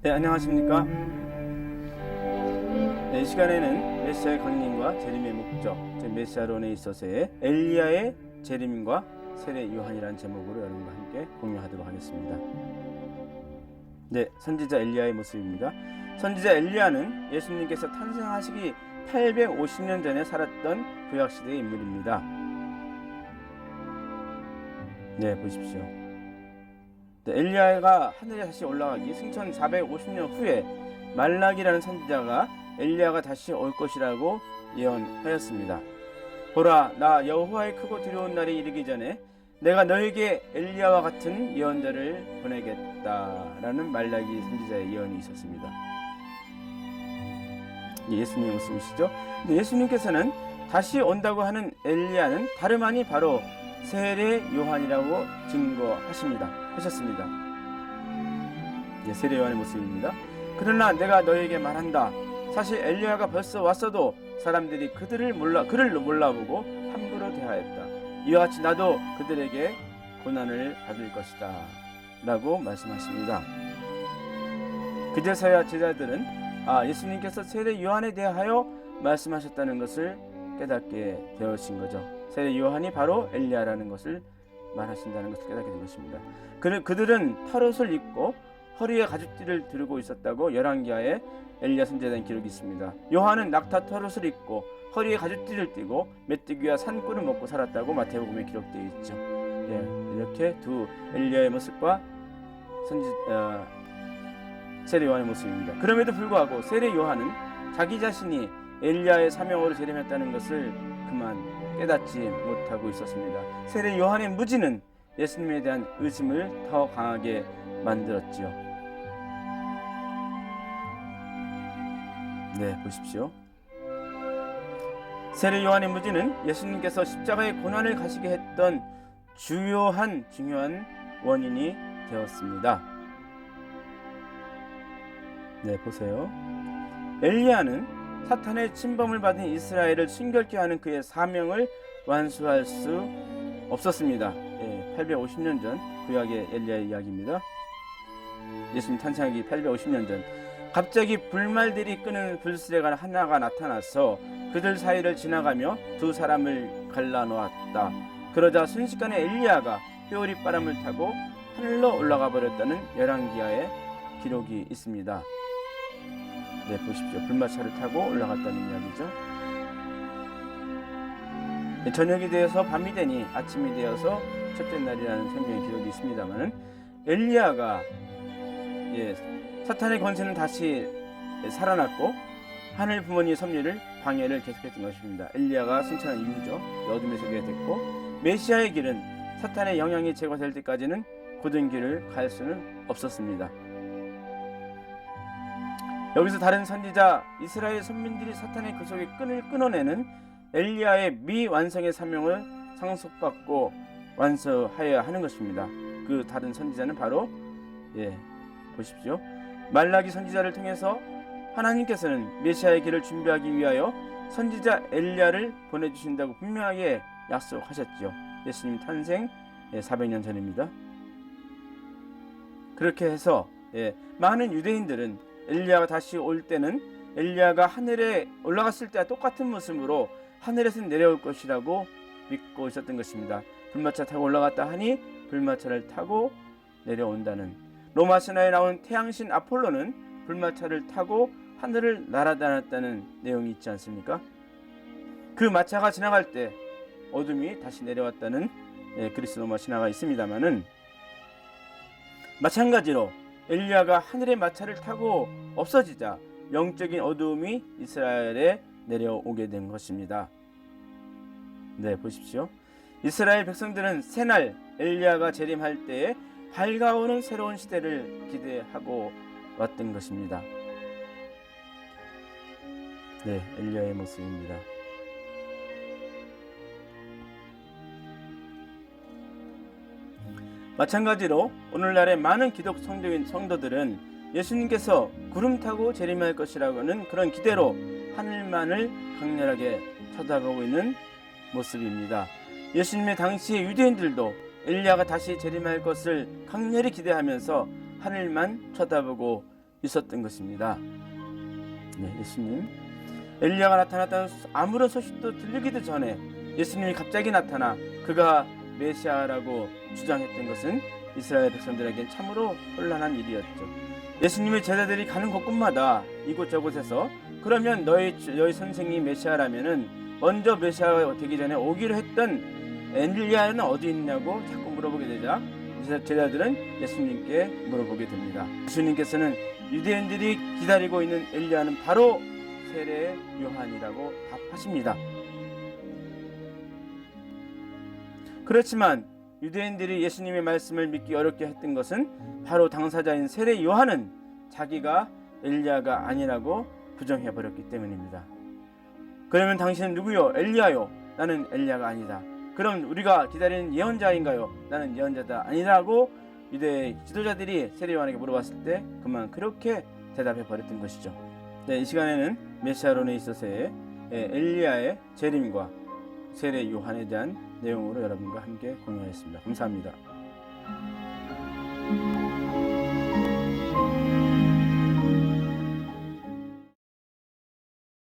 네, 안녕하십니까? 이 시간에는 메시아의 강림과 재림의 목적, 즉 메시아론에 있어서의 엘리야의 재림과 세례 요한이라는 제목으로 여러분과 함께 공유하도록 하겠습니다. 네, 선지자 엘리야의 모습입니다. 선지자 엘리야는 예수님께서 탄생하시기 850년 전에 살았던 구약시대의 인물입니다. 네, 보십시오. 엘리야가 하늘에 다시 올라가기 승천 450년 후에 말라기라는 선지자가 엘리야가 다시 올 것이라고 예언하였습니다. 보라, 나 여호와의 크고 두려운 날이 이르기 전에 내가 너에게 엘리야와 같은 예언자를 보내겠다라는 말라기 선지자의 예언이 있었습니다. 예수님의 모습이시죠. 예수님께서는 다시 온다고 하는 엘리야는 다름 아니 바로 세례 요한이라고 증거하셨습니다. 세례 요한의 모습입니다. 그러나 내가 너에게 말한다. 사실 엘리야가 벌써 왔어도 사람들이 그를 몰라보고 함부로 대하였다. 이와 같이 나도 그들에게 고난을 받을 것이다 라고 말씀하십니다. 그제서야 제자들은 예수님께서 세례 요한에 대하여 말씀하셨다는 것을 깨닫게 되어진 거죠. 세례 요한이 바로 엘리야라는 것을 말하신다는 것을 깨닫게 된 것입니다. 그들은 털옷을 입고 허리에 가죽띠를 들고 있었다고 열왕기하에 엘리야 선지자에 기록이 있습니다. 요한은 낙타 털옷을 입고 허리에 가죽띠를 띠고 메뚜기와 산꿀을 먹고 살았다고 마태복음에 기록되어 있죠. 이렇게 두 엘리야의 모습과 세례 요한의 모습입니다. 그럼에도 불구하고 세례 요한은 자기 자신이 엘리야의 사명으로 재림했다는 것을 그만 깨닫지 못하고 있었습니다. 세례 요한의 무지는 예수님에 대한 의심을 더 강하게 만들었지요. 네, 보십시오. 세례 요한의 무지는 예수님께서 십자가의 고난을 가시게 했던 중요한 원인이 되었습니다. 네, 보세요. 엘리야는 사탄의 침범을 받은 이스라엘을 순결케 하는 그의 사명을 완수할 수 없었습니다. 850년 전 구약의 엘리야의 이야기입니다. 예수님 탄생하기 850년 전 갑자기 불말들이 끄는 불수레가 하나가 나타나서 그들 사이를 지나가며 두 사람을 갈라놓았다. 그러자 순식간에 엘리야가 회오리바람을 타고 하늘로 올라가 버렸다는 열왕기하에 기록이 있습니다. 네, 보십시오. 불마차를 타고 올라갔다는 이야기죠. 저녁이 되어서 밤이 되니 아침이 되어서 첫째 날이라는 성경의 기록이 있습니다만은 엘리야가 사탄의 권세는 다시 살아났고 하늘 부모님의 섭리를 방해를 계속했던 것입니다. 엘리야가 승천한 이후죠. 어둠에 서게 됐고 메시아의 길은 사탄의 영향이 제거될 때까지는 곧은 길을 갈 수는 없었습니다. 여기서 다른 선지자 이스라엘 선민들이 사탄의 구속의 끈을 끊어내는 엘리야의 미완성의 사명을 상속받고 완수하여야 하는 것입니다. 그 다른 선지자는 바로 보십시오. 말라기 선지자를 통해서 하나님께서는 메시아의 길을 준비하기 위하여 선지자 엘리야를 보내주신다고 분명하게 약속하셨죠. 예수님 탄생 400년 전입니다. 그렇게 해서 많은 유대인들은 엘리야가 다시 올 때는 엘리야가 하늘에 올라갔을 때와 똑같은 모습으로 하늘에서 내려올 것이라고 믿고 있었던 것입니다. 불마차 타고 올라갔다 하니 불마차를 타고 내려온다는, 로마 신화에 나온 태양신 아폴로는 불마차를 타고 하늘을 날아다녔다는 내용이 있지 않습니까? 그 마차가 지나갈 때 어둠이 다시 내려왔다는 그리스 로마 신화가 있습니다만은 마찬가지로 엘리야가 하늘의 마차를 타고 없어지자 영적인 어두움이 이스라엘에 내려오게 된 것입니다. 네, 보십시오. 이스라엘 백성들은 새날 엘리야가 재림할 때에 밝아오는 새로운 시대를 기대하고 왔던 것입니다. 네, 엘리야의 모습입니다. 마찬가지로 오늘날의 많은 기독 성도들은 예수님께서 구름 타고 재림할 것이라고는 그런 기대로 하늘만을 강렬하게 쳐다보고 있는 모습입니다. 예수님의 당시의 유대인들도 엘리야가 다시 재림할 것을 강렬히 기대하면서 하늘만 쳐다보고 있었던 것입니다. 네, 예수님 엘리야가 나타났다는 아무런 소식도 들리기도 전에 예수님이 갑자기 나타나 그가 메시아라고 주장했던 것은 이스라엘 백성들에겐 참으로 혼란한 일이었죠. 예수님의 제자들이 가는 곳곳마다 이곳저곳에서 그러면 너희 선생이 메시아라면은 먼저 메시아가 되기 전에 오기로 했던 엘리야는 어디 있냐고 자꾸 물어보게 되자 제자들은 예수님께 물어보게 됩니다. 예수님께서는 유대인들이 기다리고 있는 엘리야는 바로 세례 요한이라고 답하십니다. 그렇지만 유대인들이 예수님의 말씀을 믿기 어렵게 했던 것은 바로 당사자인 세례 요한은 자기가 엘리야가 아니라고 부정해버렸기 때문입니다. 그러면 당신은 누구요? 엘리야요. 나는 엘리야가 아니다. 그럼 우리가 기다리는 예언자인가요? 나는 예언자다 아니라고 유대 지도자들이 세례 요한에게 물어봤을 때 그만 그렇게 대답해 버렸던 것이죠. 네, 이 시간에는 메시아론에 있어서의 엘리야의 재림과 세례 요한에 대한 내용으로 여러분과 함께 공유하였습니다. 감사합니다.